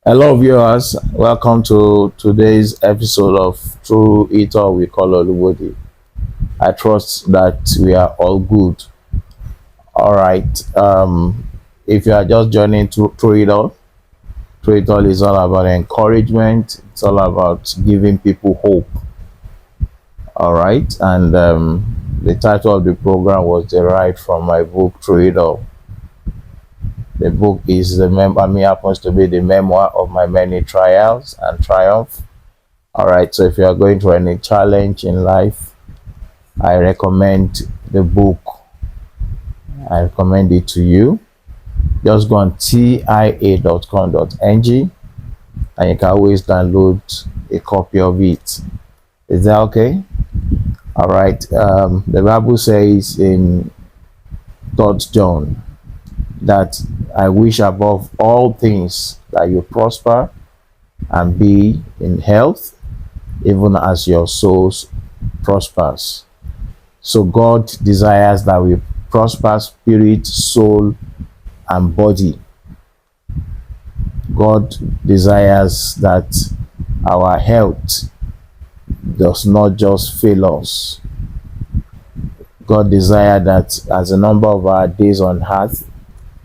Hello, viewers. Welcome to today's episode of Through It All We Call Olubodi. I trust that we are all good. All right. If you are just joining Through It All is all about encouragement. It's all about giving people hope. All right. And the title of the program was derived from my book Through It All. The book is happens to be the memoir of my many trials and triumph. All right, so if you are going through any challenge in life, I recommend the book. I recommend it to you. Just go on tia.com.ng and you can always download a copy of it. Is that okay? All right. The Bible says in 3 John that I wish above all things that you prosper and be in health, even as your souls prospers. So God desires that we prosper spirit, soul, and body. God desires that our health does not just fail us. God desires that as the number of our days on earth,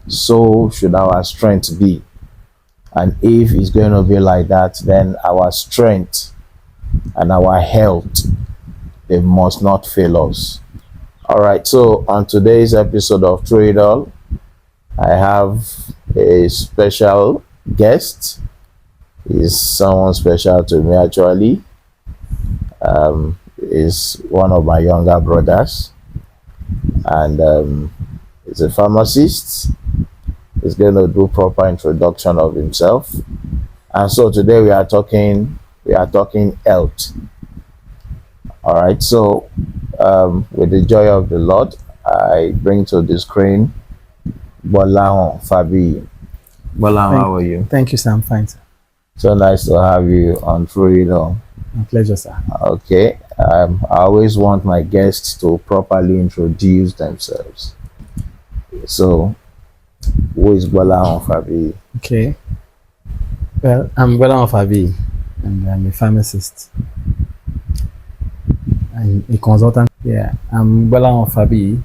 so should our strength be. And if it's going to be like that, then our strength and our health, they must not fail us. All right, so on today's episode of Through It All, I have a special guest. He's someone special to me, actually. He's one of my younger brothers, and he's a pharmacist. He's going to do proper introduction of himself. And so today we are talking health. All right, so with the joy of the Lord, I bring to the screen Gbolahan Fabiyi. Gbolahan, how are you? Thank you, sir. I'm fine, sir. So nice to have you on Through It All. My pleasure, sir. Okay, I always want my guests to properly introduce themselves. So, who is Gbolahan Fabiyi? Okay. Well, I'm Gbolahan Fabiyi, and I'm a pharmacist and a consultant. Yeah, I'm Gbolahan Fabiyi,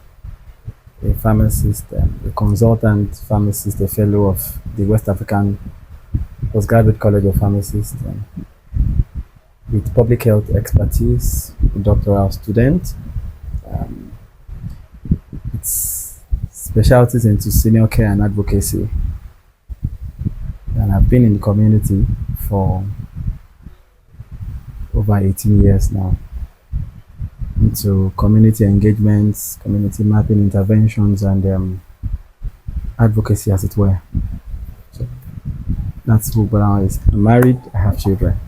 a pharmacist, a consultant pharmacist, a fellow of the West African Postgraduate College of Pharmacists, with public health expertise, a doctoral student. It's specialties into senior care and advocacy, and I've been in the community for over 18 years now, into community engagements, community mapping interventions, and advocacy, as it were. So that's who Gbolahan is. I'm married, I have children.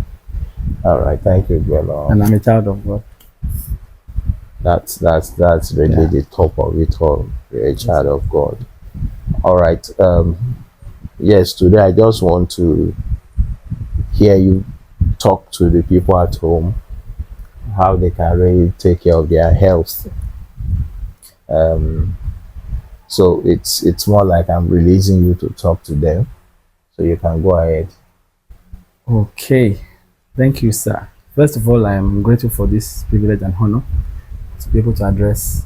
All right, thank you, Gbolahan. And I'm a child of God. That's really the top of it all. You're a child of God. All right. Yes, today I just want to hear you talk to the people at home, how they can really take care of their health. So it's more like I'm releasing you to talk to them. So you can go ahead. Okay. Thank you, sir. First of all, I am grateful for this privilege and honor to be able to address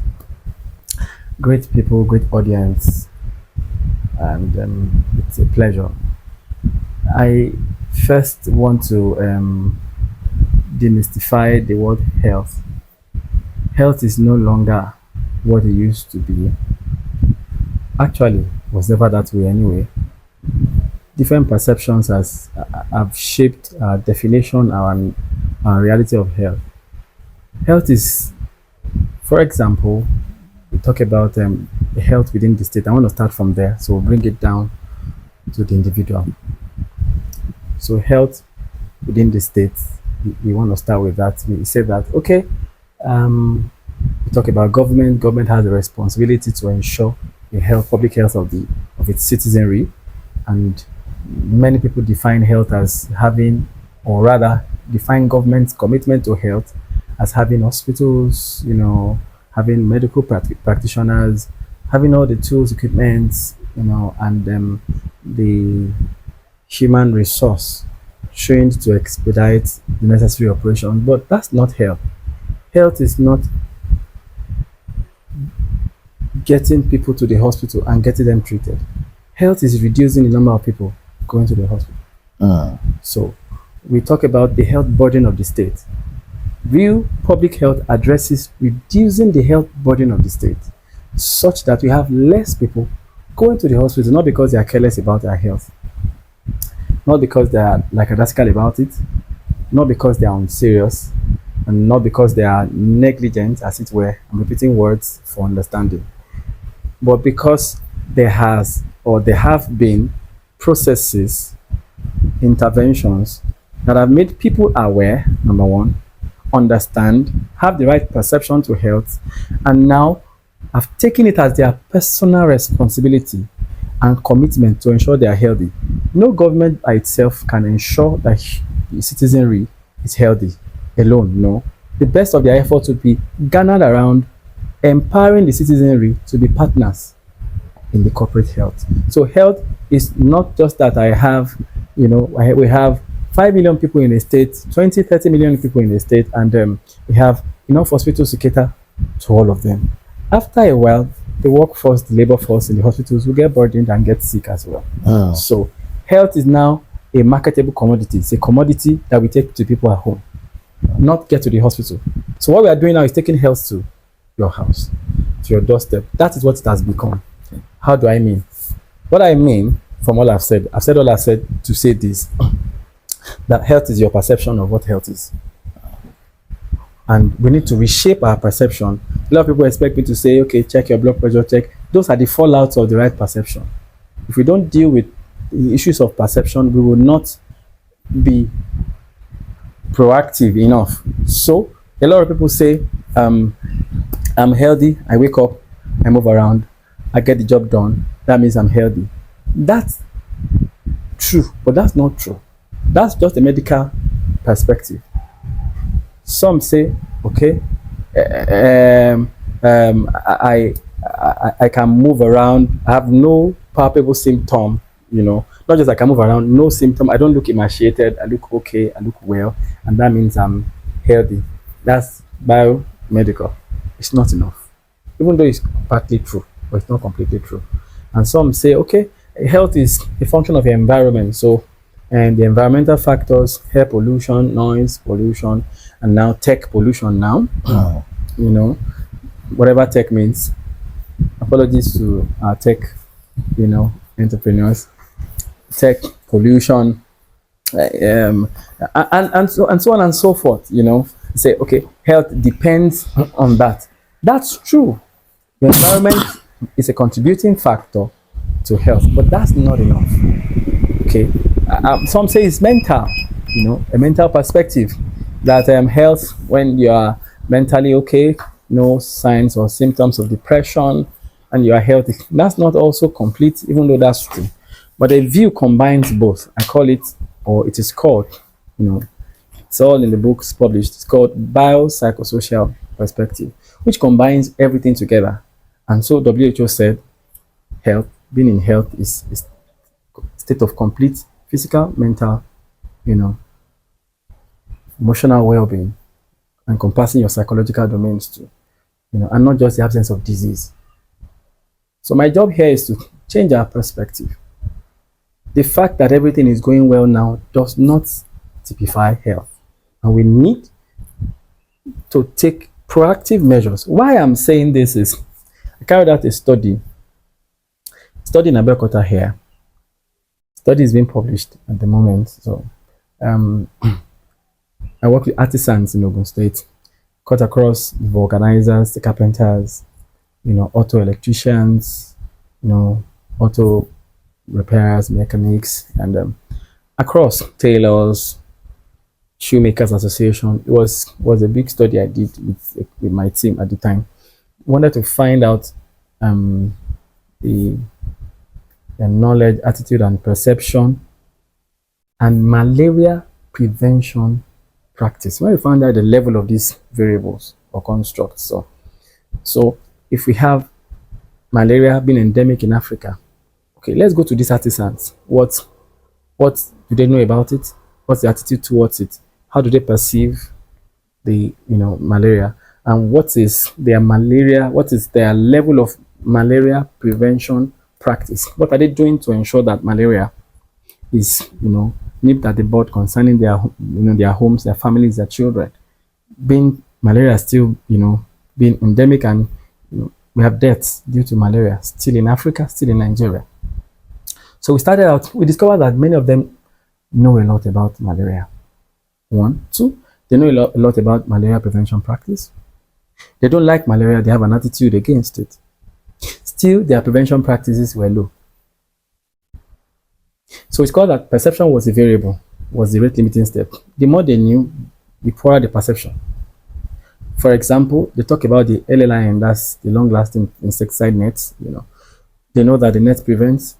great people, great audience, and it's a pleasure. I first want to demystify the word health. Health is no longer what it used to be. Actually, was never that way anyway. Different perceptions have shaped our definition and our reality of health. Health is, for example, we talk about the health within the state. I want to start from there, so we'll bring it down to the individual. So health within the state, we want to start with that. We say that, okay, we talk about government. Government has a responsibility to ensure the health, public health of its citizenry, and many people define health as having, or rather define government's commitment to health as having hospitals, having medical practitioners, having all the tools, equipment, and the human resource trained to expedite the necessary operation, but that's not health. Health is not getting people to the hospital and getting them treated. Health is reducing the number of people going to the hospital. So we talk about the health burden of the state. Real public health addresses reducing the health burden of the state such that we have less people going to the hospital, not because they are careless about their health, not because they are lackadaisical about it, not because they are unserious, and not because they are negligent, as it were. I'm repeating words for understanding, but because there have been processes, interventions that have made people aware, number one, understand, have the right perception to health, and now have taken it as their personal responsibility and commitment to ensure they are healthy. No government by itself can ensure that the citizenry is healthy alone. No. The best of their efforts would be garnered around empowering the citizenry to be partners in the corporate health. So health is not just that I have, we have 5 million people in a state, 20, 30 million people in a state, and we have enough hospitals to cater to all of them. After a while, the workforce, the labor force in the hospitals will get burdened and get sick as well. So health is now a marketable commodity. It's a commodity that we take to people at home, not get to the hospital. So what we are doing now is taking health to your house, to your doorstep. That is what it has become. How do I mean? What I mean from all I've said all I've said to say this, that health is your perception of what health is. And we need to reshape our perception. A lot of people expect me to say, okay, check your blood pressure, check. Those are the fallouts of the right perception. If we don't deal with the issues of perception, we will not be proactive enough. So a lot of people say, I'm healthy, I wake up, I move around, I get the job done. That means I'm healthy. That's true, but that's not true. That's just a medical perspective. Some say, okay, I can move around. I have no palpable symptom. Not just I can move around, no symptom. I don't look emaciated. I look okay. I look well, and that means I'm healthy. That's biomedical. It's not enough, even though it's partly true, but it's not completely true. And some say, okay, health is a function of your environment. So, and the environmental factors, air pollution, noise pollution, and now tech pollution now. Whatever tech means. Apologies to our tech, entrepreneurs. Tech pollution, and so on and so forth. Say, okay, health depends on that. That's true. The environment is a contributing factor to health, but that's not enough. Okay, some say it's mental. A mental perspective that health, when you are mentally okay, no signs or symptoms of depression, and you are healthy. That's not also complete, even though that's true. But a view combines both. I call it, or it is called, it's all in the books published. It's called biopsychosocial perspective, which combines everything together. And so WHO said, being in health is a state of complete physical, mental, emotional well-being, encompassing your psychological domains too, and not just the absence of disease. So my job here is to change our perspective. The fact that everything is going well now does not typify health, and we need to take proactive measures. Why I'm saying this is, I carried out a study in Abeokuta here. Study is being published at the moment. So I work with artisans in Ogun State, cut across the vulcanizers, the carpenters, auto electricians, auto repairers, mechanics, and across tailors, shoemakers association. It was a big study I did with my team at the time. Wanted to find out the knowledge, attitude, and perception, and malaria prevention practice. When we find out the level of these variables or constructs, so if we have malaria being endemic in Africa, okay, let's go to these artisans. What What do they know about it? What's the attitude towards it? How do they perceive the malaria? And what is their level of malaria prevention practice? What are they doing to ensure that malaria is nipped at the bud concerning their homes, their families, their children? Being malaria still being endemic, and we have deaths due to malaria still in Africa, still in Nigeria. So we discovered that many of them know a lot about malaria. One, two, they know a lot about malaria prevention practice. They don't like malaria, they have an attitude against it. Still, their prevention practices were low. So it's called that perception was a variable, was the rate limiting step. The more they knew, the poorer the perception. For example, they talk about the LLIN, that's the long-lasting insecticide nets. They know that the net prevents,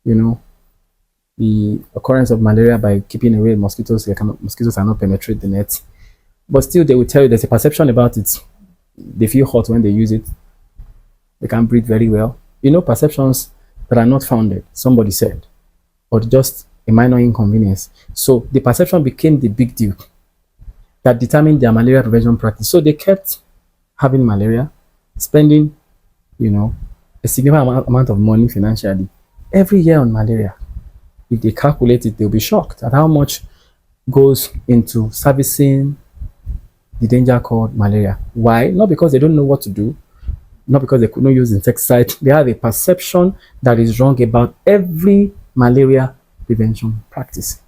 the occurrence of malaria by keeping away mosquitoes. Mosquitoes cannot penetrate the net. But still, they will tell you there's a perception about it. They feel hot when they use it. They can't breathe very well. Perceptions that are not founded, somebody said, or just a minor inconvenience. So the perception became the big deal that determined their malaria prevention practice. So they kept having malaria, spending, a significant amount of money financially every year on malaria. If they calculate it, they'll be shocked at how much goes into servicing the danger called malaria. Why? Not because they don't know what to do, not because they could not use insecticide. They have a perception that is wrong about every malaria prevention practice.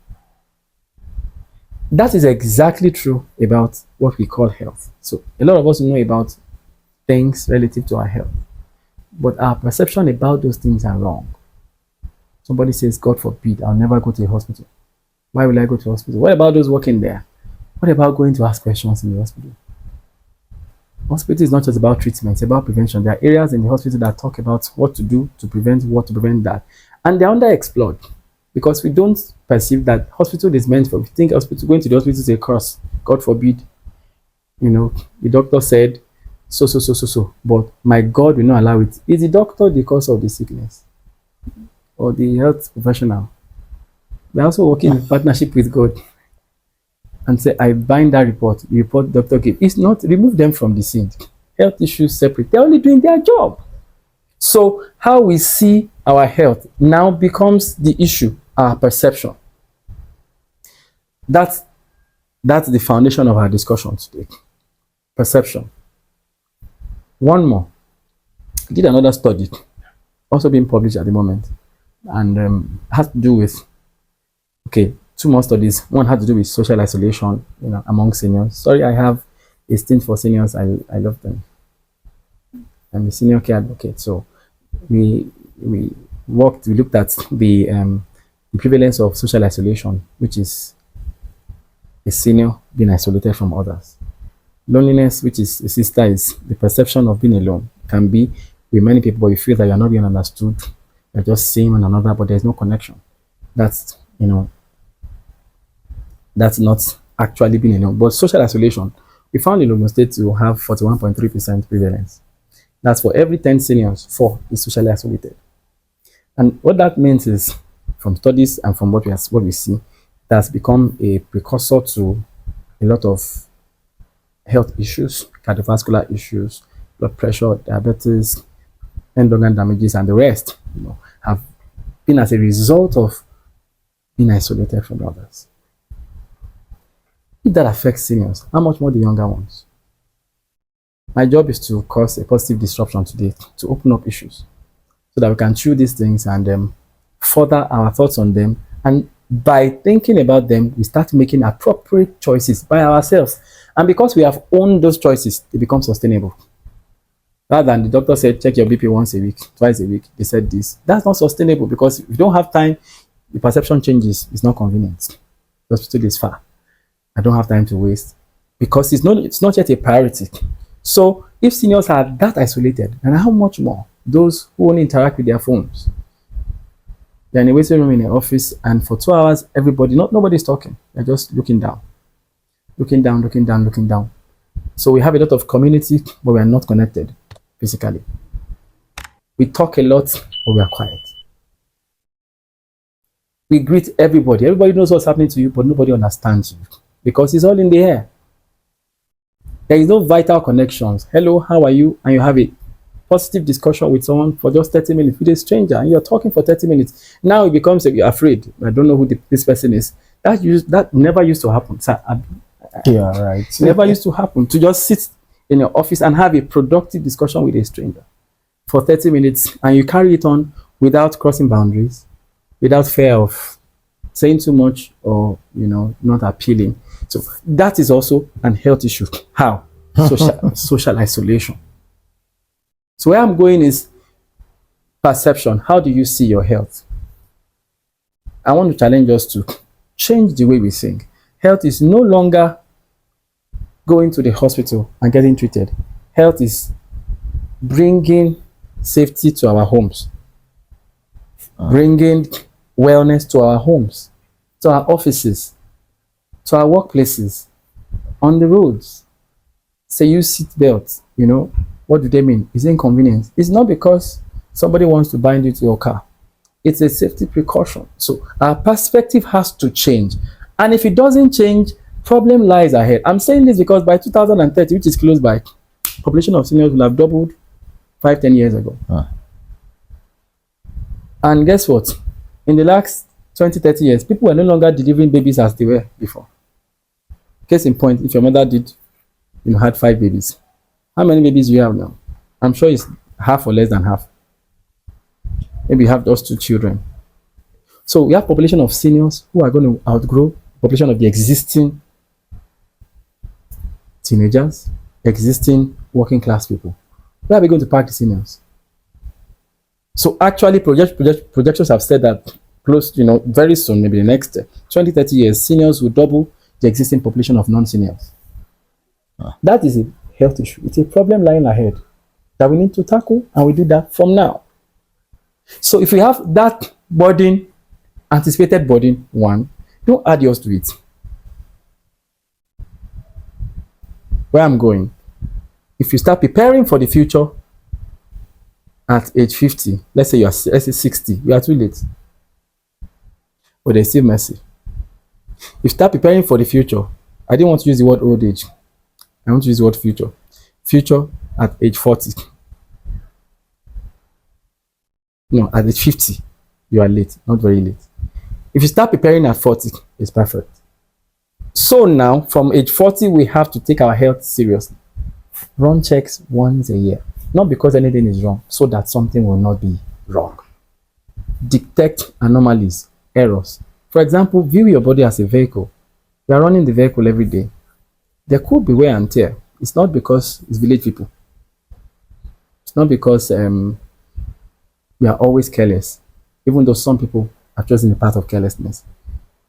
That is exactly true about what we call health. So a lot of us know about things relative to our health, but our perception about those things are wrong. Somebody says, God forbid, I'll never go to a hospital. Why will I go to a hospital? What about those working there? What about going to ask questions in the hospital? Hospital is not just about treatment, it's about prevention. There are areas in the hospital that talk about what to do to prevent that. And they're underexplored because we don't perceive that hospital is meant for. We think going to the hospital is a curse. God forbid. The doctor said so. But my God will not allow it. Is the doctor the cause of the sickness? Or the health professional? We're also working in partnership with God. And say, I bind that report. The report doctor gave. It's not, remove them from the scene. Health issues separate. They're only doing their job. So how we see our health now becomes the issue, our perception. That's the foundation of our discussion today. Perception. One more. I did another study, also being published at the moment, and has to do with, two more studies. One had to do with social isolation, among seniors. Sorry, I have a stint for seniors. I love them. I'm a senior care advocate. So we looked at the prevalence of social isolation, which is a senior being isolated from others. Loneliness, which is a sister, is the perception of being alone. Can be with many people, but you feel that you're not being understood. You're just seeing one another, but there's no connection. That's not actually being alone. But social isolation, we found in Ogun State to have 41.3% prevalence. That's for every 10 seniors, 4 is socially isolated. And what that means is, from studies and from what we see, that's become a precursor to a lot of health issues, cardiovascular issues, blood pressure, diabetes, end organ damages, and the rest, have been as a result of being isolated from others. If that affects seniors, how much more the younger ones? My job is to cause a positive disruption today, to open up issues, so that we can chew these things and further our thoughts on them. And by thinking about them, we start making appropriate choices by ourselves. And because we have owned those choices, they become sustainable. Rather than the doctor said, check your BP once a week, twice a week, they said this. That's not sustainable, because if you don't have time, the perception changes. It's not convenient. The hospital is far. I don't have time to waste, because it's not yet a priority. So if seniors are that isolated, then how much more those who only interact with their phones? They're in a waiting room in an office, and for 2 hours, nobody's talking. They're just looking down. So we have a lot of community, but we are not connected physically. We talk a lot, but we are quiet. We greet everybody. Everybody knows what's happening to you, but nobody understands you because it's all in the air. There is no vital connections. Hello, how are you? And you have a positive discussion with someone for just 30 minutes with a stranger, and you're talking for 30 minutes. Now it becomes you're afraid. I don't know who this person is. That never used to happen. Sir, Yeah, right. never used to happen to just sit in your office and have a productive discussion with a stranger for 30 minutes, and you carry it on without crossing boundaries, without fear of saying too much or not appealing. So that is also an health issue. How? Social isolation. So where I'm going is perception. How do you see your health? I want to challenge us to change the way we think. Health is no longer going to the hospital and getting treated. Health is bringing safety to our homes, bringing wellness to our homes, to our offices, to our workplaces, on the roads. Say use seat belts, what do they mean? It's inconvenience. It's not because somebody wants to bind you to your car. It's a safety precaution. So our perspective has to change. And if it doesn't change, problem lies ahead. I'm saying this because by 2030, which is close by, population of seniors will have doubled 5-10 years ago. And guess what? In the last 20-30 years, people were no longer delivering babies as they were before. Case in point, if your mother had 5 babies, how many babies do you have now? I'm sure it's half or less than half. Maybe you have those 2 children. So we have population of seniors who are going to outgrow population of the existing teenagers, existing working class people. Where are we going to park the seniors? So actually projections have said that very soon, maybe the next 20-30 years, seniors will double the existing population of non-seniors. That is a health issue. It's a problem lying ahead that we need to tackle, and we do that from now. So if we have that burden, anticipated burden, one, don't add yours to it. Where I'm going, if you start preparing for the future at age 50, let's say 60, you are too late. But there's still mercy. If you start preparing for the future, I didn't want to use the word old age. I want to use the word future. Future at age 40. No, at age 50, you are late, not very late. If you start preparing at 40, it's perfect. So now, from age 40, we have to take our health seriously. Run checks once a year. Not because anything is wrong, so that something will not be wrong. Detect anomalies, errors. For example, view your body as a vehicle. You are running the vehicle every day. There could be wear and tear. It's not because it's village people. It's not because we are always careless, even though some people are choosing the path of carelessness.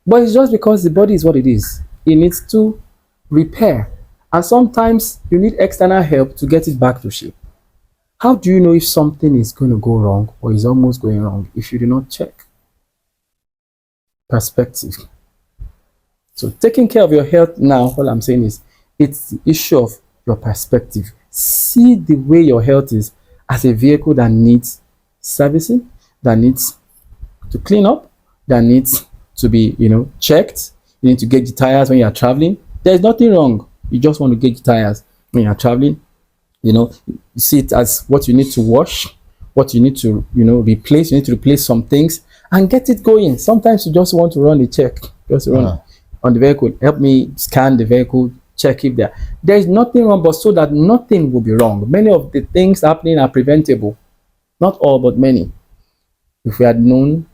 But it's just because the body is what it is. It needs to repair. And sometimes you need external help to get it back to shape. How do you know if something is going to go wrong or is almost going wrong if you do not check? Perspective. So taking care of your health now, all I'm saying is it's the issue of your perspective. See the way your health is as a vehicle that needs servicing, that needs to clean up, that needs to be, checked. You need to gauge the tires when you are traveling. There's nothing wrong. You just want to gauge the tires when you are traveling. You see it as what you need to wash, what you need to, replace. You need to replace some things and get it going. Sometimes you just want to run a check, just run on the vehicle. Help me scan the vehicle, check if there is nothing wrong, but so that nothing will be wrong. Many of the things happening are preventable. Not all, but many. If we had known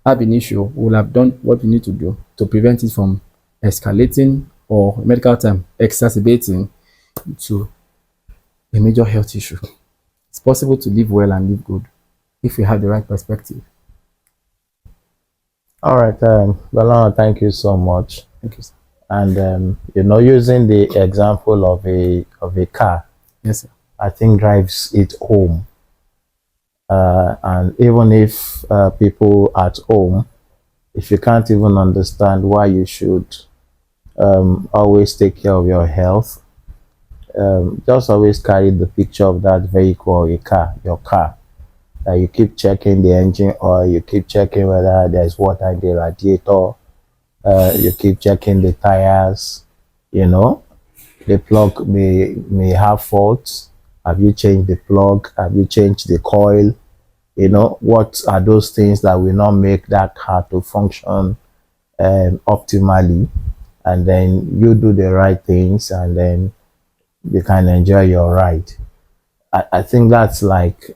have an issue, we will have done what we need to do to prevent it from escalating or medical term exacerbating to a major health issue. It's possible to live well and live good if you have the right perspective. All right, Gbolahan, thank you so much. Thank you, sir. And using the example of a car, Yes, sir. I think drives it home. And even if people at home, if you can't even understand why you should always take care of your health, just always carry the picture of that vehicle or your car, that you keep checking the engine oil, you keep checking whether there's water in the radiator, you keep checking the tires, you know. The plug may have faults. Have you changed the plug? Have you changed the coil? You know, what are those things that will not make that car to function optimally? And then you do the right things, and then you can enjoy your ride. I think that's like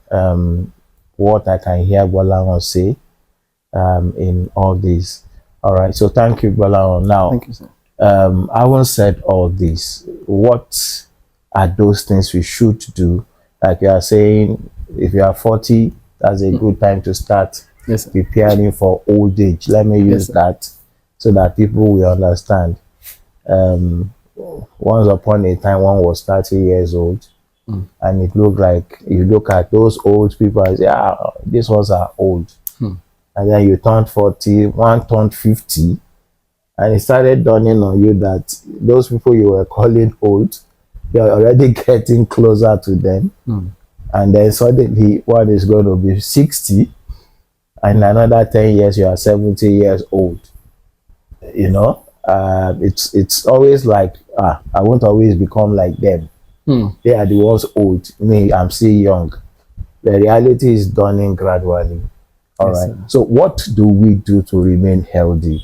what I can hear Gbolahan say in all this. All right, so thank you, Gbolahan. Now, Thank you, sir. having said all this, what are those things we should do? Like you are saying, if you are 40, that's a good time to start Yes, sir. preparing for old age. Let me use sir. that so that people will understand. Um, Once upon a time, one was 30 years old, and it looked like you look at those old people and say, ah, these ones are old. And then you turned 40, one turned 50, and it started dawning on you that those people you were calling old, you're already getting closer to them. And then suddenly one is going to be 60, and another 10 years you are 70 years old. You know, it's always like, I won't always become like them. They are the ones old. Me, I'm still young. The reality is dawning gradually. All Yes, right. sir. So what do we do to remain healthy?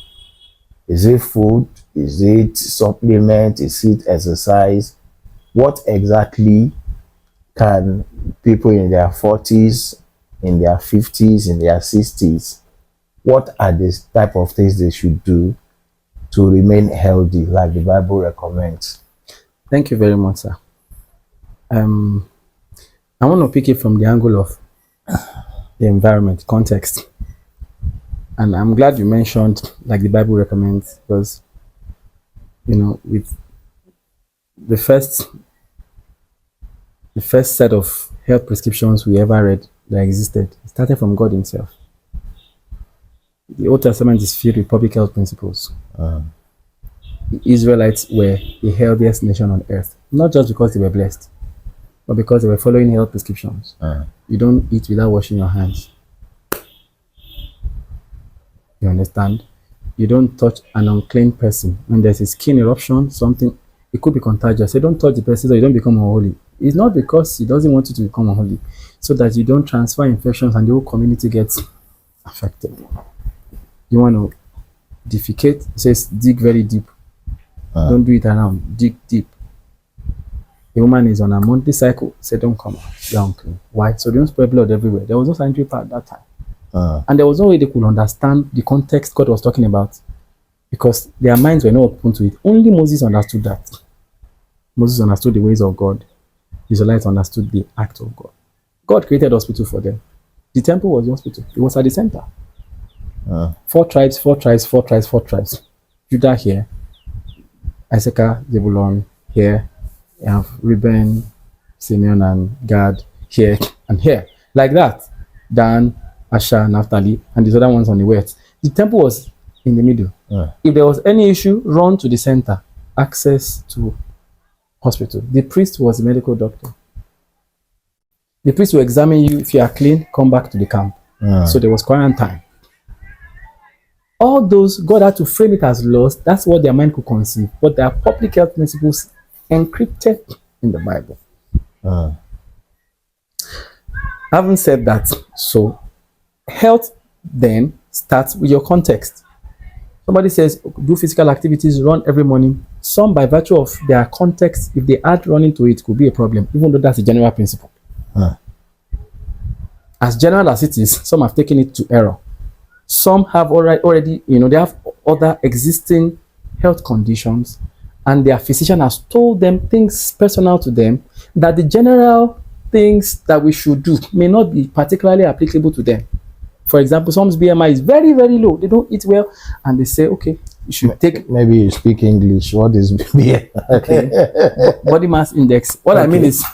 Is it food? Is it supplement? Is it exercise? What exactly can people in their 40s, in their 50s, in their 60s, what are the type of things they should do to remain healthy, like the Bible recommends? Thank you very much, sir. I want to pick it from the angle of the environment, context. And I'm glad you mentioned like the Bible recommends, because with the first set of health prescriptions we ever read that existed, it started from God Himself. The Old Testament is filled with public health principles. The Israelites were the healthiest nation on earth, not just because they were blessed, but because they were following health prescriptions. You don't eat without washing your hands. You understand? You don't touch an unclean person. When there's a skin eruption, something, it could be contagious. So don't touch the person so you don't become unholy. It's not because He doesn't want you to become unholy, so that you don't transfer infections and the whole community gets affected. You want to defecate, it says dig very deep. Don't do it around, dig deep. A woman is on a monthly cycle, say don't come out, you're unclean. Why? So they don't spread blood everywhere. There was no sanitary pad at that time. And there was no way they could understand the context God was talking about, because their minds were not open to it. Only Moses understood that. Moses understood the ways of God. The Israelites understood the act of God. God created hospital for them. The temple was the hospital. It was at the center. 4 tribes, 4 tribes, 4 tribes, 4 tribes. Judah here, Issachar, Zebulun here. You have Reuben, Simeon, and Gad here and here. Like that. Dan, Asher, Naphtali, and these other ones on the west. The temple was in the middle. If there was any issue, run to the center. Access to hospital. The priest was the medical doctor. The priest will examine you. If you are clean, come back to the camp. So there was quarantine. All those, God had to frame it as laws. That's what their mind could conceive. But there are public health principles encrypted in the Bible. Having said that, so health then starts with your context. Somebody says, do physical activities, run every morning. Some, by virtue of their context, if they add running to it, could be a problem, even though that's a general principle. As general as it is, some have taken it to error. Some have already, they have other existing health conditions, and their physician has told them things personal to them that the general things that we should do may not be particularly applicable to them. For example, some's BMI is very, very low. They don't eat well, and they say, okay, you should take... Maybe you speak English. What is BMI? Okay. Body mass index. What I mean is,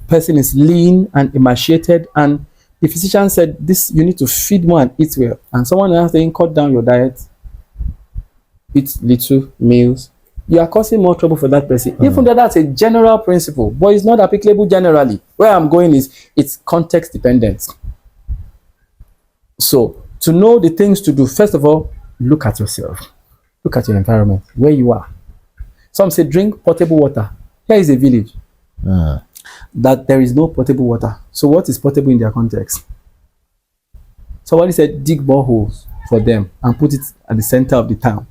person is lean and emaciated, and the physician said, this, you need to feed more and eat well. And someone else saying, cut down your diet, eat little meals, you are causing more trouble for that person. Even though that's a general principle, but it's not applicable generally. Where I'm going is it's context dependent. So to know the things to do, first of all, look at yourself. Look at your environment, where you are. Some say drink potable water. Here is a village that there is no potable water. So what is potable in their context? Somebody said dig boreholes for them and put it at the center of the town.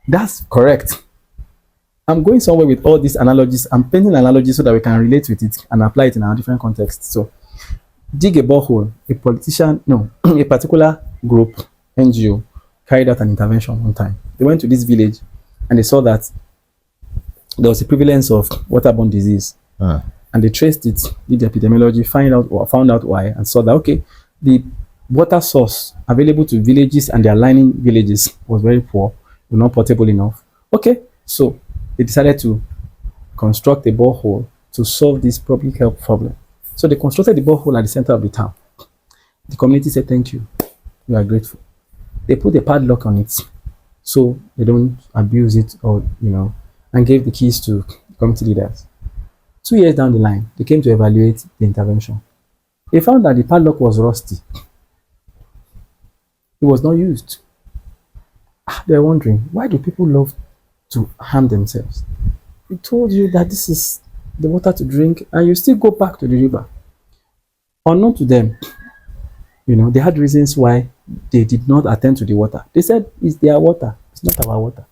That's correct. I'm going somewhere with all these analogies. I'm painting analogies so that we can relate with it and apply it in our different contexts. So dig a borehole. A politician, no, a particular group, NGO, carried out an intervention one time. They went to this village and they saw that there was a prevalence of waterborne disease. And they traced it, did the epidemiology, found out why, and saw that, okay, the water source available to villages and their lining villages was very poor, not portable enough. Okay, so they decided to construct a borehole to solve this public health problem. So they constructed the borehole at the center of the town. The community said, thank you, we are grateful. They put a padlock on it so they don't abuse it, or and gave the keys to community leaders. 2 years down the line, they came to evaluate the intervention. They found that the padlock was rusty. It was not used. They're wondering, why do people love to harm themselves? We told you that this is the water to drink, and you still go back to the river. Unknown to them, they had reasons why they did not attend to the water. They said, it's their water, it's not our water.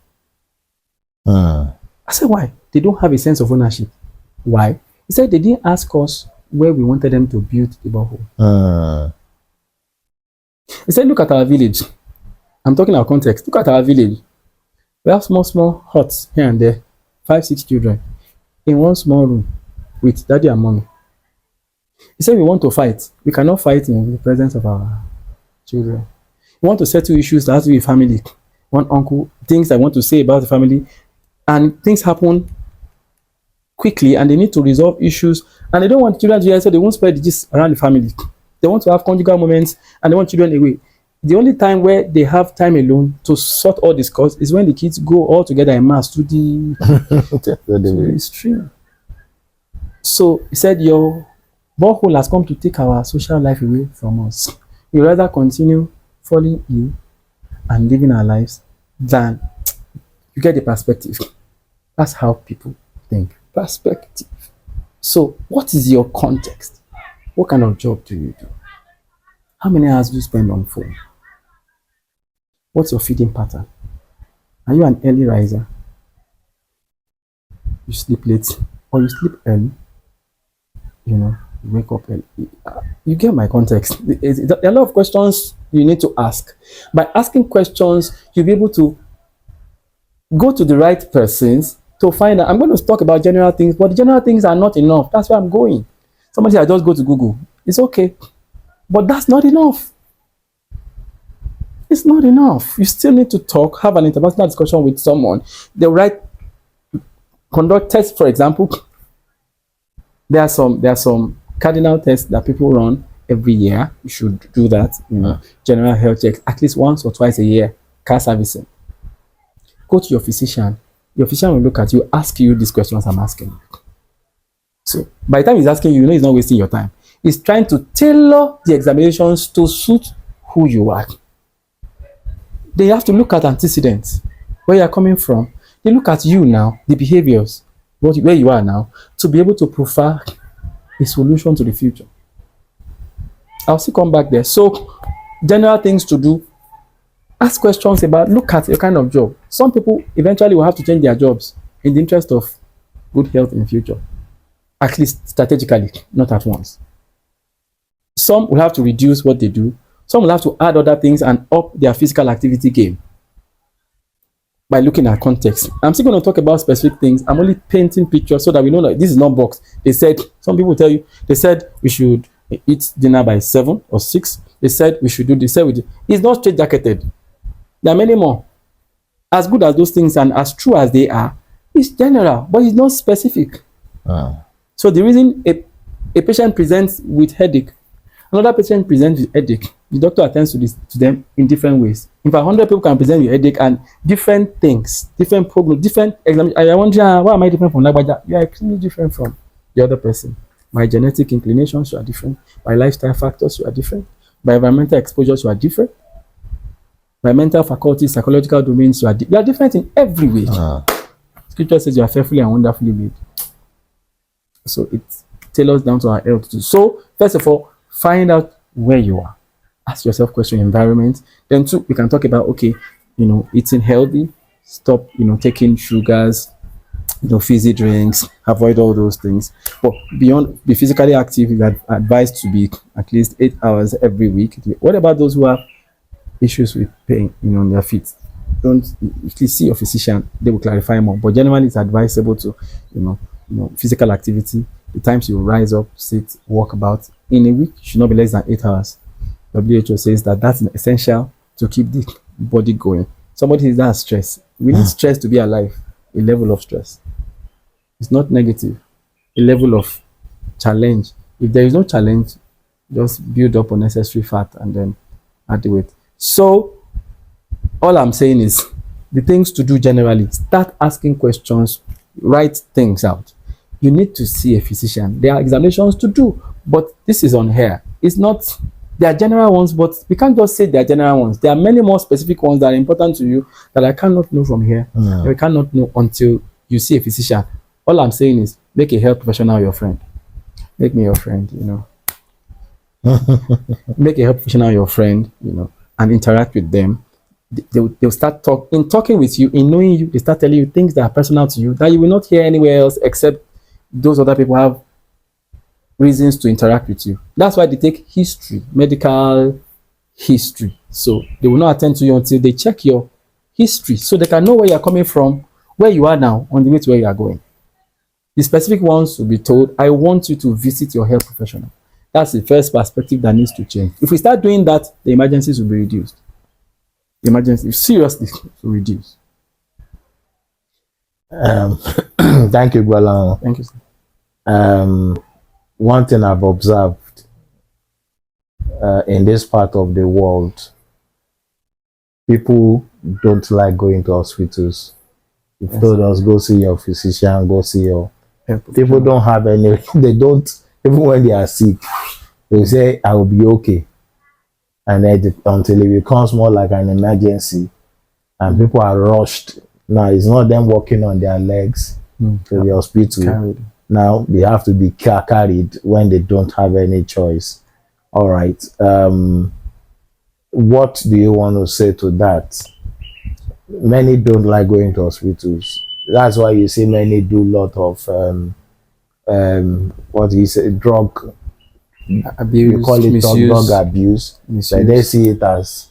I said, why? They don't have a sense of ownership. Why? He said they didn't ask us where we wanted them to build the borehole. He said, look at our village. I'm talking our context. Look at our village. We have small huts here and there. 5, 6 children in one small room with daddy and mommy. He said, we want to fight. We cannot fight in the presence of our children. We want to settle issues that has to do with family. One uncle, things I want to say about the family, and things happen quickly and they need to resolve issues, and they don't want children to hear, so they won't spread the gist around the family. They want to have conjugal moments and they want children away. The only time where they have time alone to sort all this cause is when the kids go all together in mass to the stream. So he said, your borehole has come to take our social life away from us. We rather continue falling ill and living our lives than you get the perspective. That's how people think. Perspective. So what is your context? What kind of job do you do? How many hours do you spend on phone? What's your feeding pattern? Are you an early riser? You sleep late or you sleep early? You wake up early. You get my context. There are a lot of questions you need to ask. By asking questions, you'll be able to go to the right persons to find out. I'm going to talk about general things, but the general things are not enough. That's where I'm going. Somebody said, I just go to Google. It's okay. But that's not enough. It's not enough. You still need to talk, have an interpersonal discussion with someone. The right conduct tests, for example. There are some cardinal tests that people run every year. You should do that. General health checks at least once or twice a year. Car servicing. Go to your physician. Your physician will look at you, ask you these questions I'm asking. So by the time he's asking you, he's not wasting your time. He's trying to tailor the examinations to suit who you are. They have to look at antecedents, where you're coming from. They look at you now, the behaviors, where you are now, to be able to profile a solution to the future. I'll still come back there. So, general things to do. Ask questions about, look at your kind of job. Some people eventually will have to change their jobs in the interest of good health in the future. At least strategically, not at once. Some will have to reduce what they do. Some will have to add other things and up their physical activity game by looking at context. I'm still going to talk about specific things. I'm only painting pictures so that we know that this is not boxed. They said, some people tell you, they said we should eat dinner by 7 or 6. They said we should do this. It's not straight-jacketed. There are many more. As good as those things and as true as they are, it's general, but it's not specific. So the reason a patient presents with headache Another patient presents with headache. The doctor attends to this to them in different ways. In fact, 100 people can present with headache and different things, different problems, different exams. I wonder, why am I different from Lagbaja? You are extremely different from the other person. By genetic inclinations, you are different. By lifestyle factors, you are different. By environmental exposures, you are different. By mental faculties, psychological domains, you are different in every way. Scripture says you are fearfully and wonderfully made. So it tailors down to our health too. So first of all, find out where you are. Ask yourself question environment. Then two, we can talk about okay, eating healthy, stop, taking sugars, fizzy drinks, avoid all those things. But beyond be physically active, you are advised to be at least 8 hours every week. What about those who have issues with pain, on their feet? Don't if you see your physician, they will clarify more. But generally, it's advisable to, physical activity. The times you rise up, sit, walk about in a week should not be less than 8 hours. WHO says that that's essential to keep the body going. Somebody says that's stress. We need stress to be alive. A level of stress. It's not negative. A level of challenge. If there is no challenge, just build up unnecessary fat and then add the weight. So all I'm saying is the things to do generally, start asking questions, write things out. You need to see a physician. There are examinations to do, but this is on here. It's not, there are general ones, but we can't just say there are general ones. There are many more specific ones that are important to you that I cannot know from here. Yeah. We cannot know until you see a physician. All I'm saying is make a health professional your friend. Make me your friend, Make a health professional your friend, and interact with them. They'll start talking with you, in knowing you, they start telling you things that are personal to you that you will not hear anywhere else except those other people have reasons to interact with you. That's why they take history, medical history. So they will not attend to you until they check your history so they can know where you're coming from, where you are now, on the way to where you are going. The specific ones will be told, I want you to visit your health professional. That's the first perspective that needs to change. If we start doing that, the emergencies will be reduced. The emergencies seriously will reduce. Thank you, Gbolahan. Thank you, sir. One thing I've observed in this part of the world, people don't like going to hospitals. If Yes. told us go see your physician, go see your Health people professional. don't have any. They don't, even when they are sick, they say I will be okay, and then until it becomes more like an emergency, and people are rushed. Now it's not them walking on their legs to the hospital. Carried. Now they have to be carried when they don't have any choice. All right. What do you want to say to that? Many don't like going to hospitals. That's why you see many do a lot of what do you say, drug Abuse, we call it misuse, drug abuse. misuse. Like they see it as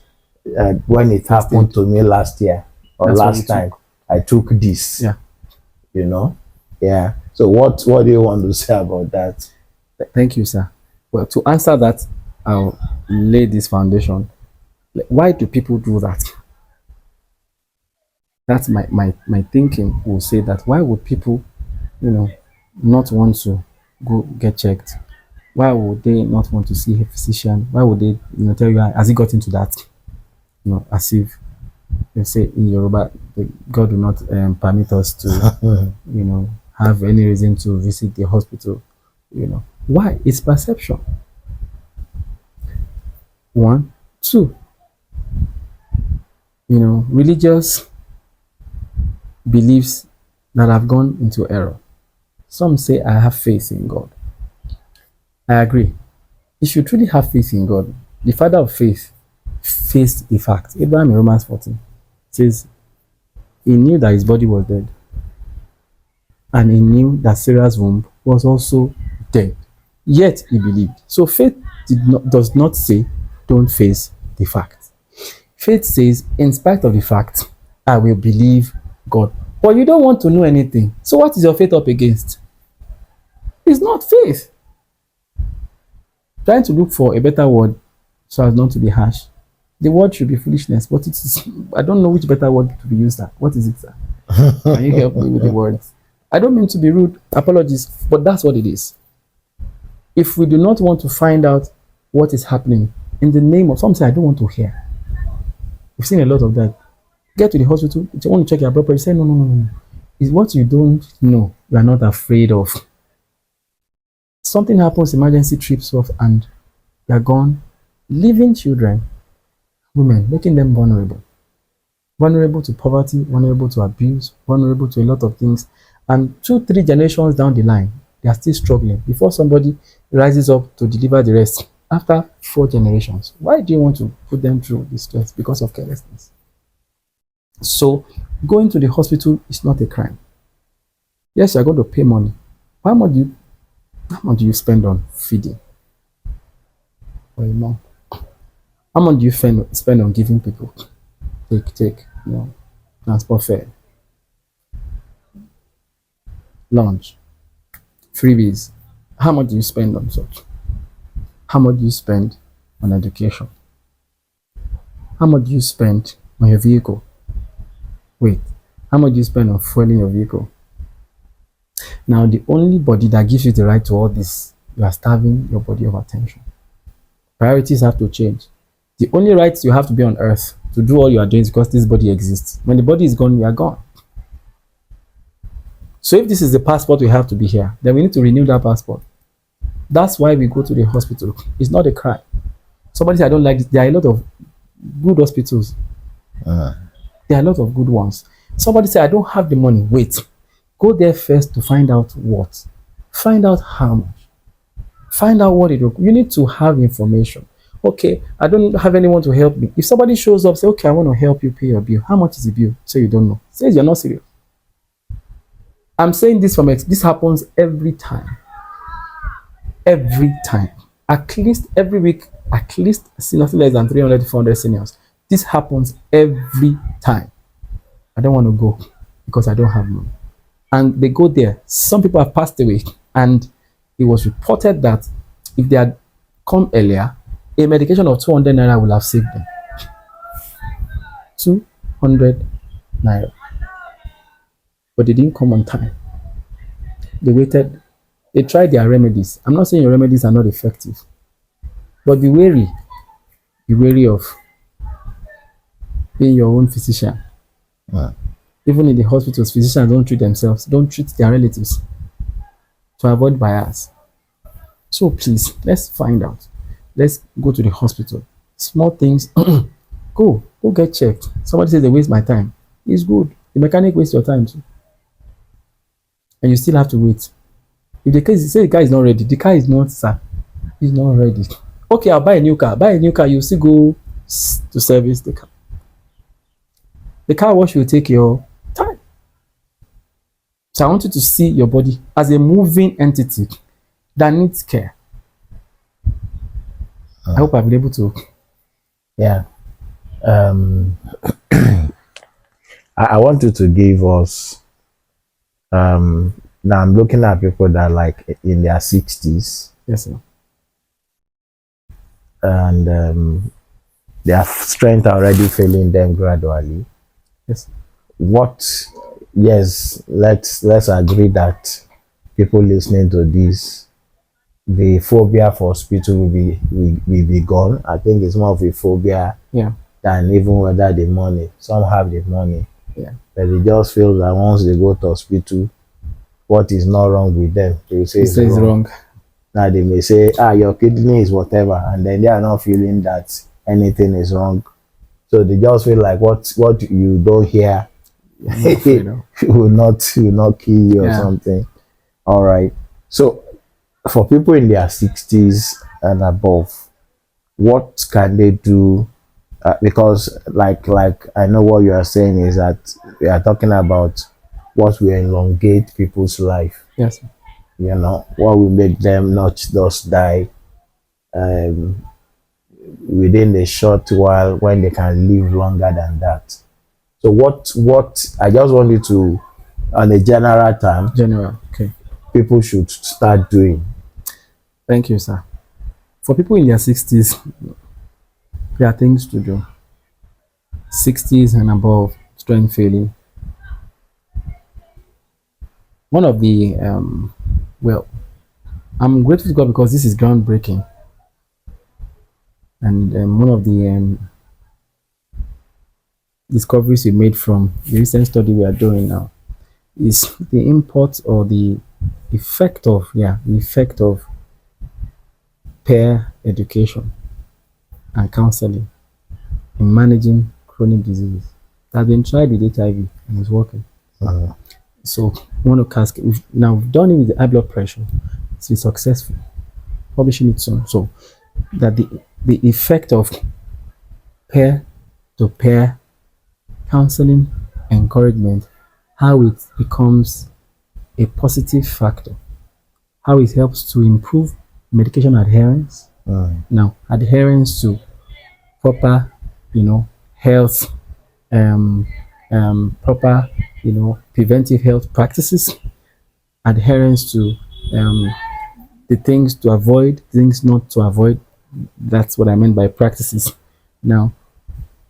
when it happened to me last year or That's what last we time, I took this. Yeah. Yeah. So what do you want to say about that? Thank you, sir. Well, to answer that, I'll lay this foundation. Like, why do people do that? That's my thinking will say that why would people, not want to go get checked? Why would they not want to see a physician? Why would they, tell you, has he got into that? As if they say in Yoruba, God will not permit us to, have any reason to visit the hospital. Why? It's perception. One, two. Religious beliefs that have gone into error. Some say, I have faith in God. I agree. If you truly have faith in God, the father of faith faced the fact. Abraham in Romans 14 says he knew that his body was dead, and he knew that Sarah's womb was also dead. Yet he believed. So faith does not say don't face the fact. Faith says, in spite of the fact, I will believe God. But you don't want to know anything. So what is your faith up against? It's not faith. Trying to look for a better word so as not to be harsh. The word should be foolishness, but it is, I don't know which better word to be used at. What is it, sir? Can you help me with the words? I don't mean to be rude, apologies, but that's what it is. If we do not want to find out what is happening in the name of something I don't want to hear. We've seen a lot of that. Get to the hospital, you want to check your blood pressure, you say, no, no, no, no, no. It's what you don't know, you are not afraid of. Something happens, emergency trips off, and you're gone, leaving children, women, making them vulnerable. Vulnerable to poverty, vulnerable to abuse, vulnerable to a lot of things. And 2, 3 generations down the line, they are still struggling before somebody rises up to deliver the rest. After 4 generations, why do you want to put them through this stress? Because of carelessness. So going to the hospital is not a crime. Yes, you're going to pay money. How much do you spend on feeding for a month? How much do you spend on giving people? Take, transport fare, lunch, freebies. How much do you spend on such? How much do you spend on education? How much do you spend on your vehicle? Wait, how much do you spend on fueling your vehicle? Now, the only body that gives you the right to all this, you are starving your body of attention. Priorities have to change. The only right you have to be on earth to do all you are doing is because this body exists. When the body is gone, you are gone. So if this is the passport we have to be here, then we need to renew that passport. That's why we go to the hospital. It's not a crime. Somebody said, I don't like this. There are a lot of good hospitals. There are a lot of good ones. Somebody said, I don't have the money. Wait. Go there first to find out what. Find out how much. Find out what it will. You need to have information. Okay, I don't have anyone to help me. If somebody shows up, say, okay, I want to help you pay your bill. How much is the bill? Say you don't know. Say you're not serious. I'm saying this this happens every time. Every time. At least every week, at least I see nothing less than 300 to 400 seniors. This happens every time. I don't want to go because I don't have money. And they go there. Some people have passed away, and it was reported that if they had come earlier, a medication of 200 naira will have saved them. 200 naira. But they didn't come on time. They waited. They tried their remedies. I'm not saying your remedies are not effective, but be wary. Be wary of being your own physician. Even in the hospitals, physicians don't treat themselves, don't treat their relatives to avoid bias. So please, let's find out. Let's go to the hospital. Small things, go get checked. Somebody says they waste my time. It's good. The mechanic wastes your time too. And you still have to wait. If the case say the car is not ready, the car is not, sir. It's not ready. Okay, I'll buy a new car. Buy a new car, you still go to service the car. The car wash will take your time. So I want you to see your body as a moving entity that needs care. I hope I've been able to. Yeah. I want you to give us now I'm looking at people that are like in their 60s. Yes, sir. And their strength already failing them gradually. Yes. Yes, let's agree that people listening to this, the phobia for hospital will be gone. I think it's more of a phobia than even whether the money. Some have the money, but they just feel that once they go to hospital, what is not wrong with them, they will say it's wrong. Now they may say, your kidney is whatever, and then they are not feeling that anything is wrong. So they just feel like what you don't hear will not kill you or something. All right. So for people in their 60s and above, what can they do? Because like I know what you are saying is that we are talking about what will elongate people's life. Yes. You know, what will make them not just die within a short while when they can live longer than that. So what I just want you to, on a general term, okay, people should start doing. Thank you, sir. For people in their 60s, there are things to do. 60s and above, strength failing. One of the I'm grateful to God because this is groundbreaking. And one of the discoveries we made from the recent study we are doing now is the import or the effect of peer education and counseling in managing chronic diseases. It has been tried with HIV and it's working. So we want to cascade. We've done it with the high blood pressure. It's been successful. Publishing it soon. So that the effect of peer to peer counseling, encouragement, how it becomes a positive factor, how it helps to improve medication adherence. Now, adherence to proper, health, um, proper, preventive health practices, adherence to um, the things to avoid, things not to avoid. That's what I meant by practices. Now,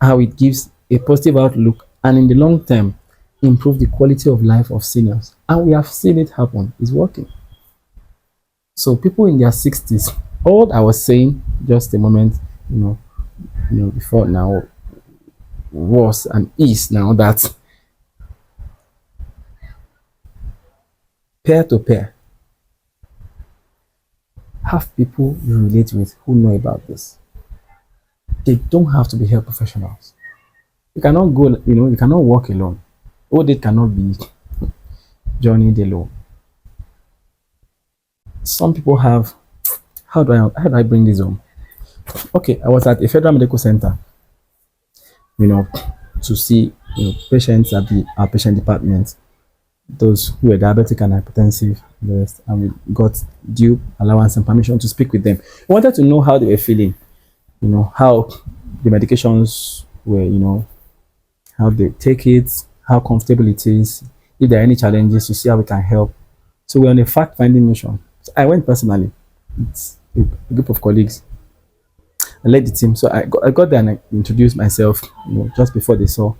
how it gives a positive outlook and in the long term improve the quality of life of seniors. And we have seen it happen. It's working. So people in their 60s, all I was saying just a moment, before now was and is now that peer to peer, have people you relate with who know about this. They don't have to be health professionals. You cannot go, you cannot walk alone. Old age cannot be journeyed alone. Some people have, how do I bring this home? Okay, I was at a federal medical center, you know, to see patients at the outpatient department, those who were diabetic and hypertensive, the rest, and we got due allowance and permission to speak with them. We wanted to know how they were feeling, how the medications were, how they take it, how comfortable it is, if there are any challenges to see how we can help. So we're on a fact finding mission. So I went personally. It's a group of colleagues. I led the team. So I got there and I introduced myself, just before they saw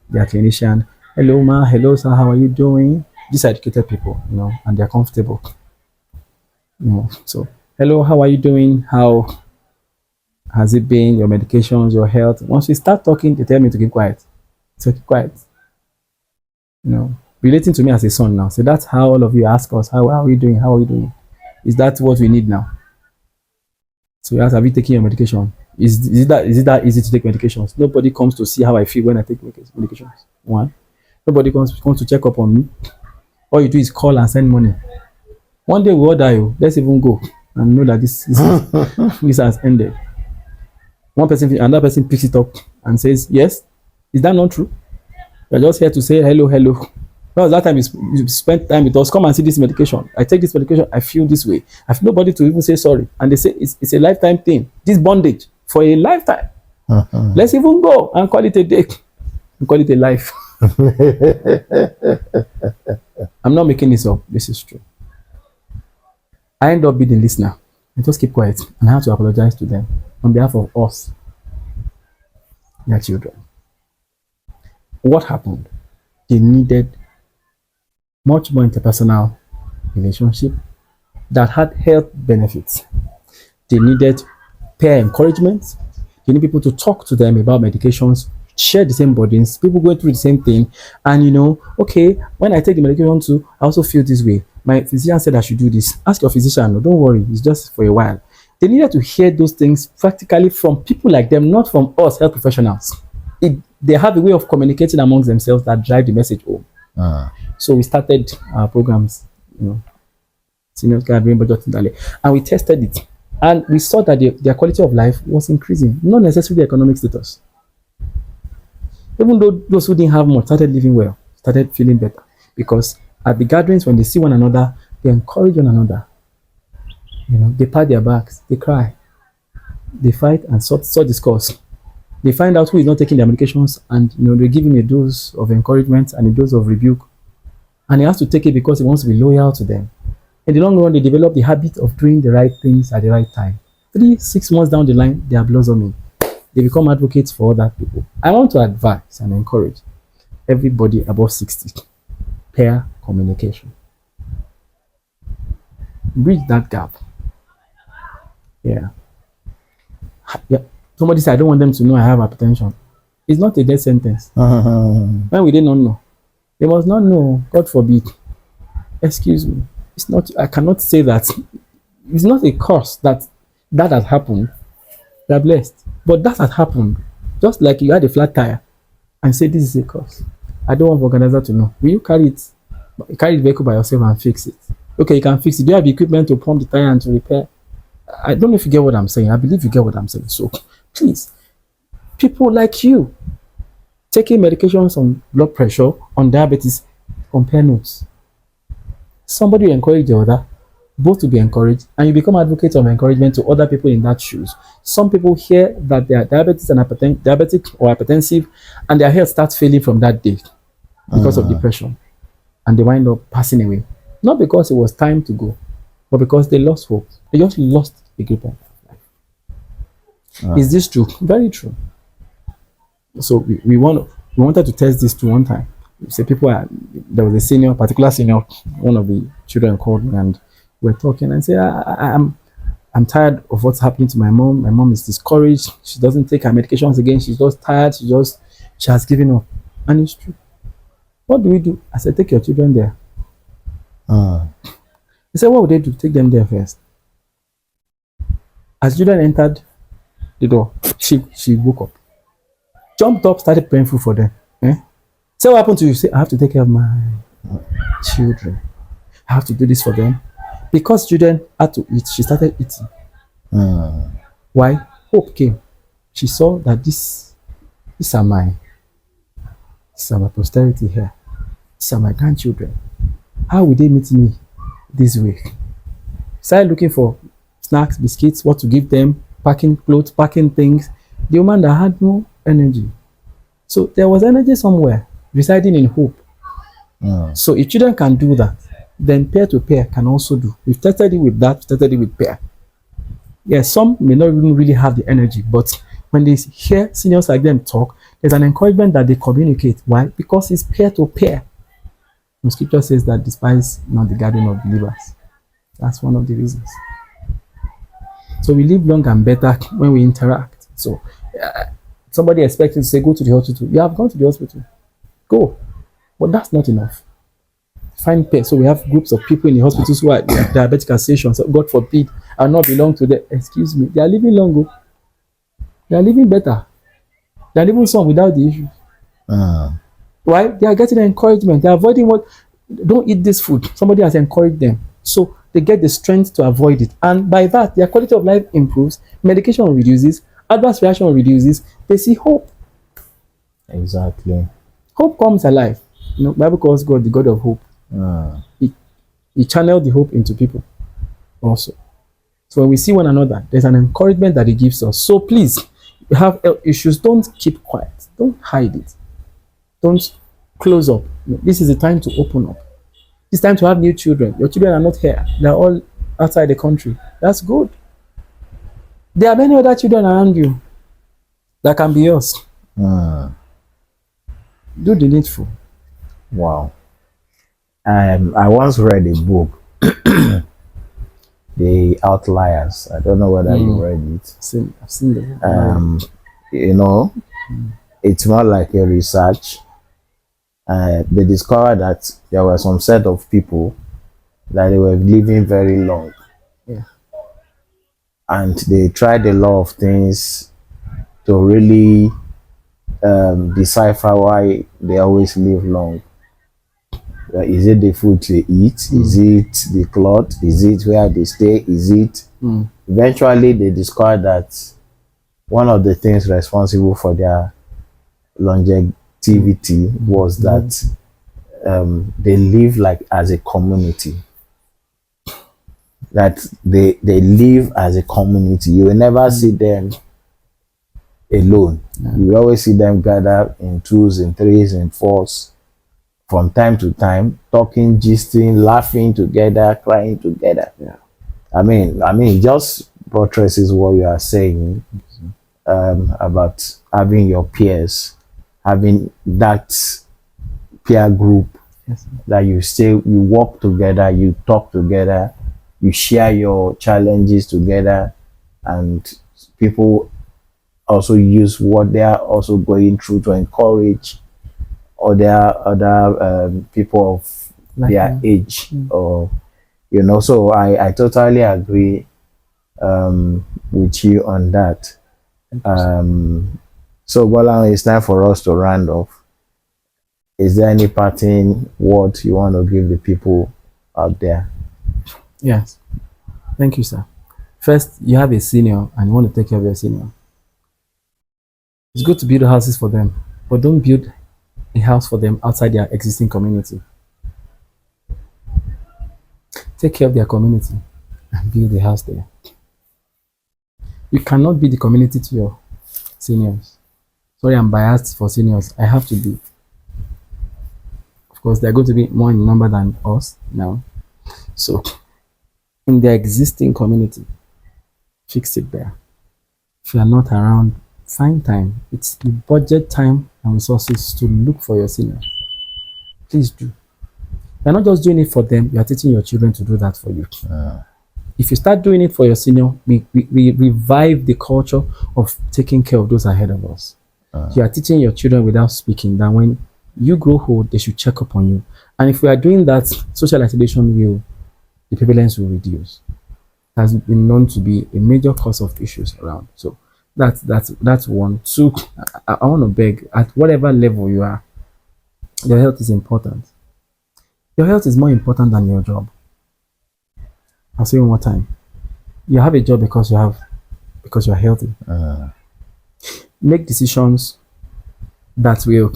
their clinician. Hello, ma. Hello, sir. How are you doing? These are educated people, and they're comfortable. So, hello, how are you doing? How has it been? Your medications, your health? Once we start talking, they tell me to keep quiet. So keep quiet. Relating to me as a son now. So that's how all of you ask us, how are we doing? How are we doing? Is that what we need now? So we ask, have you taken your medication? Is it that easy to take medications? Nobody comes to see how I feel when I take medications. One. Nobody comes to check up on me. All you do is call and send money. One day we all die. Let's even go and know that this has ended. Another person picks it up and says, yes, is that not true? You're just here to say hello, hello. Well, that time you spent time with us. Come and see this medication. I take this medication. I feel this way. I have nobody to even say sorry. And they say it's a lifetime thing. This bondage for a lifetime. Let's even go and call it a day. And call it a life. I'm not making this up. This is true. I end up being the listener. I just keep quiet and I have to apologize to them on behalf of us, their children. What happened? They needed much more interpersonal relationship that had health benefits. They needed peer encouragement. They need people to talk to them about medications, share the same burdens, people going through the same thing. And okay, when I take the medication too, I also feel this way. My physician said I should do this. Ask your physician. No, don't worry, it's just for a while. They needed to hear those things practically from people like them, not from us health professionals. They have a way of communicating amongst themselves that drive the message home. So we started our programs, seniors gathering budget and we tested it. And we saw that their quality of life was increasing, not necessarily economic status. Even though those who didn't have much started living well, started feeling better. Because at the gatherings, when they see one another, they encourage one another. They pat their backs, they cry, they fight and so discuss. They find out who is not taking their medications and they give him a dose of encouragement and a dose of rebuke. And he has to take it because he wants to be loyal to them. In the long run, they develop the habit of doing the right things at the right time. 3-6 months down the line, they are blossoming. They become advocates for other people. I want to advise and encourage everybody above 60. Peer communication. Bridge that gap. Yeah. Somebody said, I don't want them to know I have hypertension. It's not a death sentence. When we did not know, they must not know. God forbid. Excuse me. It's not. I cannot say that. It's not a curse that has happened. They're blessed, but that has happened. Just like you had a flat tire, and say this is a curse. I don't want the organizer to know. Will you carry it? Carry the vehicle by yourself and fix it. Okay, you can fix it. Do you have the equipment to pump the tire and to repair? I don't know if you get what I'm saying. I believe you get what I'm saying. So please, people like you taking medications on blood pressure, on diabetes, compare notes. Somebody will encourage the other, both to be encouraged, and you become advocates of encouragement to other people in that shoes. Some people hear that they are diabetes and diabetic or hypertensive, and their health starts failing from that day because of depression, and they wind up passing away. Not because it was time to go, but because they lost hope. They just lost the grip on life. Is this true? Very true. So we wanted to test this to one time. Say people are, there was a senior, particular senior, one of the children called me and we're talking and say, I'm tired of what's happening to my mom. My mom is discouraged. She doesn't take her medications again. She's just tired. She has given up. And it's true. What do we do? I said, take your children there. He said, what would they do? Take them there first. As children entered the door, she woke up, jumped up, started praying food for them. Say, what happened to you? Say, I have to take care of my children. I have to do this for them. Because children had to eat, she started eating. Why? Hope came. She saw that these are my posterity here. These are my grandchildren. How will they meet me this way? Started looking for snacks, biscuits, what to give them, packing clothes, packing things. The woman that had no energy. So there was energy somewhere residing in hope. So if children can do that, then peer to peer can also do. We've tested it with that, we've tested it with peer. Yes, some may not even really have the energy, but when they hear seniors like them talk, there's an encouragement that they communicate. Why? Because it's peer to peer. The scripture says that despise not the gathering of believers. That's one of the reasons. So we live long and better when we interact. So somebody expects you to say, go to the hospital. You have gone to the hospital. Go. But that's not enough. Find peer. So we have groups of people in the hospitals who are diabetic associations. So God forbid, I not belong to them. Excuse me. They are living longer. They are living better. They are living some without the issue. Why? They are getting encouragement. They are avoiding what? Don't eat this food. Somebody has encouraged them. So they get the strength to avoid it. And by that, their quality of life improves. Medication reduces. Adverse reaction reduces. They see hope. Exactly. Hope comes alive. You know, Bible calls God the God of hope. He channeled the hope into people also. So when we see one another, there's an encouragement that He gives us. So please, you have issues, don't keep quiet. Don't hide it. Don't close up. This is the time to open up. It's time to have new children. Your children are not here. They're all outside the country. That's good. There are many other children around you that can be yours. Do the needful. Wow. I once read a book, The Outliers. I don't know whether you read it. I've seen the You know, it's more like a research. They discovered that there were some set of people that they were living very long. Yeah. And they tried a lot of things to really decipher why they always live long. Is it the food they eat? Is it the cloth? Is it where they stay? Is it? Eventually, they discovered that one of the things responsible for their longevity was that they live like as a community. That they live as a community. You will never see them alone. You will always see them gather in twos, in threes, in fours, from time to time, talking, gisting, laughing together, crying together. I mean, just buttresses what you are saying about having your peers, having that peer group that you walk together, you talk together, you share your challenges together, and people also use what they are also going through to encourage other people of Like, their age, mm, or so I totally agree with you on that. thank you, sir. um so Bola, it's time for us to round off. Is there any parting word you want to give the people out there? Yes, thank you, sir. First, you have a senior and you want to take care of your senior. It's good to build houses for them, but don't build a house for them outside their existing community. Take care of their community and build a house there. You cannot be the community to your seniors. Sorry, I'm biased for seniors. I have to be. Of course, they're going to be more in number than us now. So, in their existing community, fix it there. If you are not around, find time. It's budget time and resources to look for your senior. Please do. You're not just doing it for them, you are teaching your children to do that for you. If you start doing it for your senior, we revive the culture of taking care of those ahead of us. You are teaching your children without speaking that when you grow old, they should check up on you. And if we are doing that, social isolation the prevalence will reduce. It has been known to be a major cause of issues around. So that's one. Two, I want to beg, at whatever level you are, your health is important. Your health is more important than your job. I'll say one more time. You have a job because you're healthy. Make decisions that will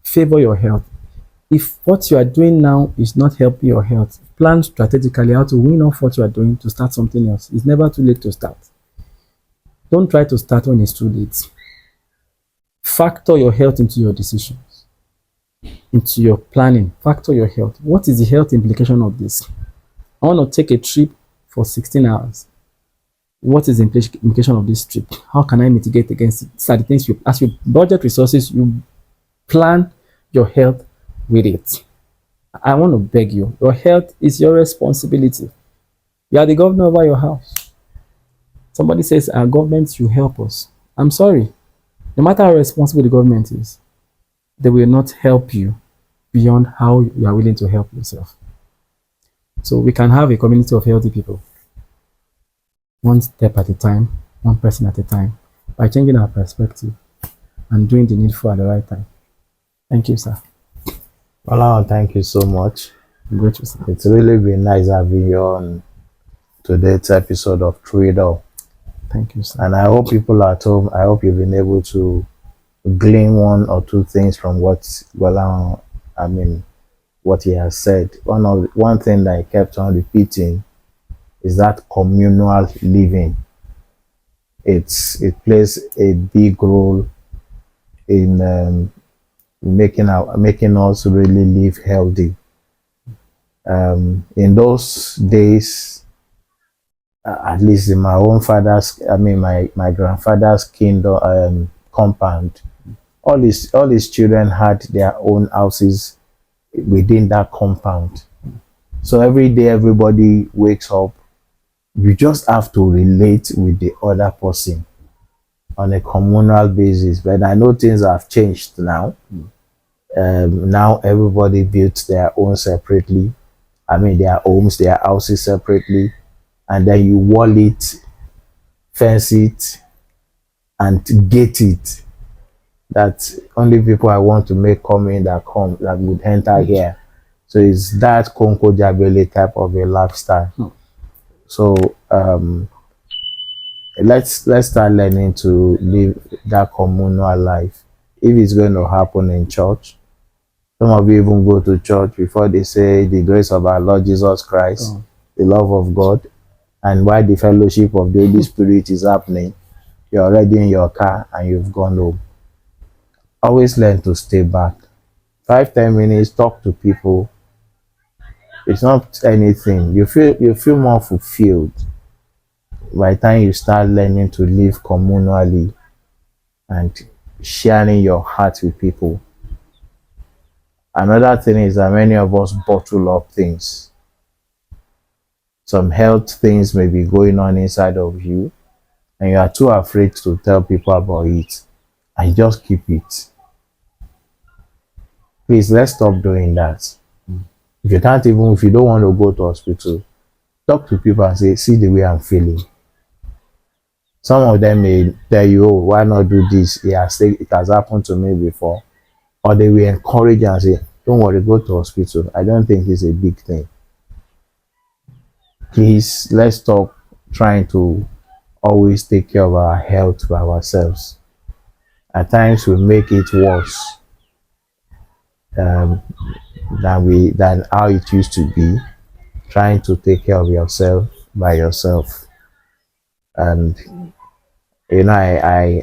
favor your health. If what you are doing now is not helping your health, plan strategically how to win off what you are doing to start something else. It's never too late to start. Don't try to start when it's too late. Factor your health into your decisions, into your planning. Factor your health. What is the health implication of this? I want to take a trip for 16 hours. What is the implication of this trip? How can I mitigate against it? These are the things as you budget resources, you plan your health with it. I want to beg you, your health is your responsibility. You are the governor over your house. Somebody says our government should help us. I'm sorry. No matter how responsible the government is, they will not help you beyond how you are willing to help yourself. So we can have a community of healthy people, one step at a time, one person at a time, by changing our perspective and doing the needful at the right time. Thank you, sir. Well, thank you so much. I'm grateful, sir. It's really been nice having you on today's episode of Through It All. Thank you, sir. And I hope people at home, I hope you've been able to glean one or two things from what Gbolahan, what he has said. One thing that I kept on repeating is that communal living. It plays a big role in making us really live healthy. In those days, at least in my own my grandfather's kingdom compound, all his children had their own houses within that compound. So every day everybody wakes up, you just have to relate with the other person on a communal basis. But I know things have changed now. Now everybody builds their own separately. Their homes, their houses separately, and then you wall it, fence it, and gate it. That only people I want to make come in that would enter here. So it's that Konko Jabele type of a lifestyle. So let's start learning to live that communal life. If it's going to happen in church, some of you even go to church before they say the grace of our Lord Jesus Christ, the love of God, and while the fellowship of the Holy Spirit is happening, you're already in your car and you've gone home. Always learn to stay back. 5-10 minutes, talk to people. It's not anything. You feel more fulfilled by the time you start learning to live communally and sharing your heart with people. Another thing is that many of us bottle up things. Some health things may be going on inside of you, and you are too afraid to tell people about it, and you just keep it. Please, let's stop doing that. If you can't even, if you don't want to go to hospital, talk to people and say, see the way I'm feeling. Some of them may tell you, oh, why not do this? It has happened to me before. Or they will encourage you and say, don't worry, go to hospital. I don't think it's a big thing. Please, let's stop trying to always take care of our health by ourselves. At times we make it worse um, than how it used to be, trying to take care of yourself by yourself. And you know, I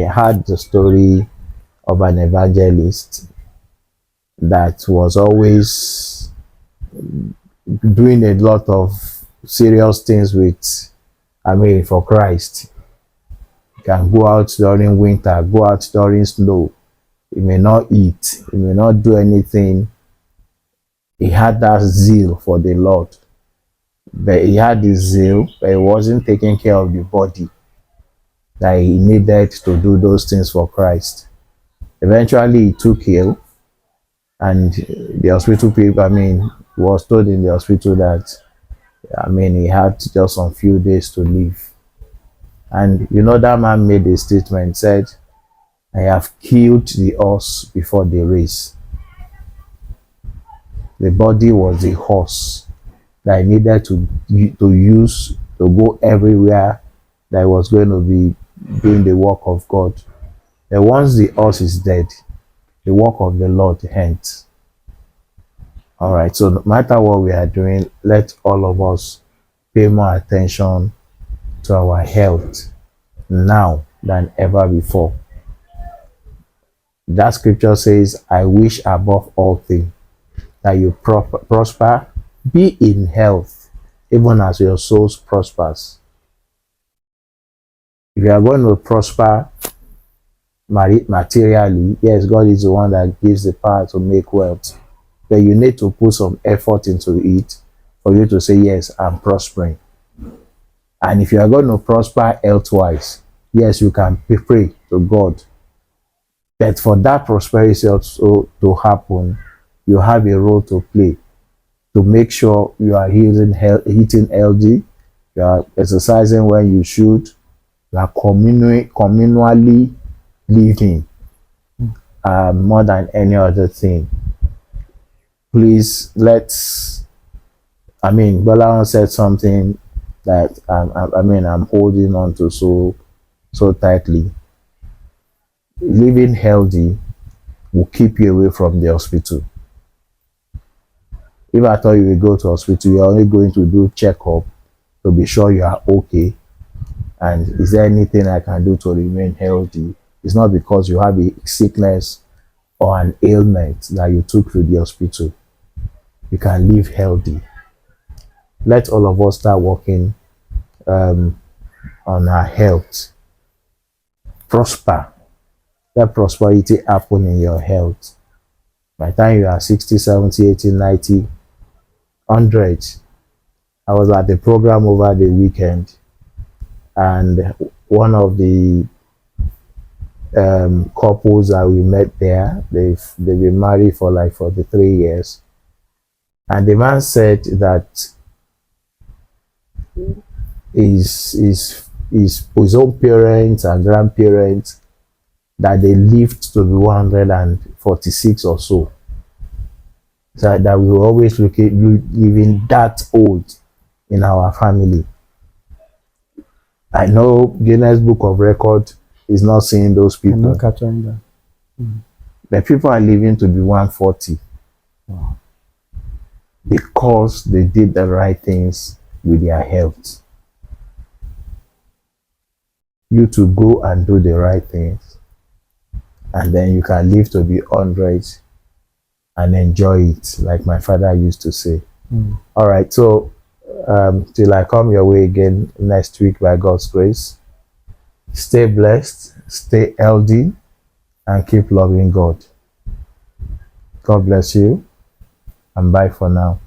heard the story of an evangelist that was always doing a lot of serious things with, I mean, for Christ. You can go out during winter, go out during snow. He may not eat, he may not do anything. He had that zeal for the Lord, but he had the zeal, but he wasn't taking care of the body that he needed to do those things for Christ. Eventually, he took ill, and the hospital people, I mean, was told in the hospital that, I mean, he had just some few days to live. And you know, that man made a statement, said, I have killed the horse before the race. The body was the horse that I needed to use to go everywhere that I was going to be doing the work of God. And once the horse is dead, the work of the Lord ends. All right, so no matter what we are doing, let all of us pay more attention to our health now than ever before. That scripture says, I wish above all things that you prosper, be in health, even as your souls prospers. If you are going to prosper materially, yes, God is the one that gives the power to make wealth, but you need to put some effort into it for you to say, yes, I'm prospering. And if you are going to prosper health-wise, yes, you can pray to God. But for that prosperity also to happen, you have a role to play to make sure you are eating healthy, you are exercising when you should, you are communally living more than any other thing. Please, I mean, Gbolahan said something that I'm holding on to so tightly. Living healthy will keep you away from the hospital. If I thought you will go to hospital, you're only going to do checkup to be sure you are okay. And is there anything I can do to remain healthy? It's not because you have a sickness or an ailment that you took to the hospital. You can live healthy. Let all of us start working on our health. Prosper. Let prosperity happen in your health. By the time you are 60, 70, 80, 90, 100. I was at the program over the weekend, and one of the couples that we met there, they've been married for like 43 years. And the man said that his own parents and grandparents, that they lived to be 146 or so. So that we will always look at living that old in our family. I know Guinness Book of Record is not seeing those people. I'm not capturing that. But people are living to be 140. Wow. Because they did the right things with their health. You to go and do the right things, and then you can live to be 100 and enjoy it, like my father used to say. All right, so till I come your way again next week by God's grace, stay blessed, stay healthy, and keep loving God. God bless you, and bye for now.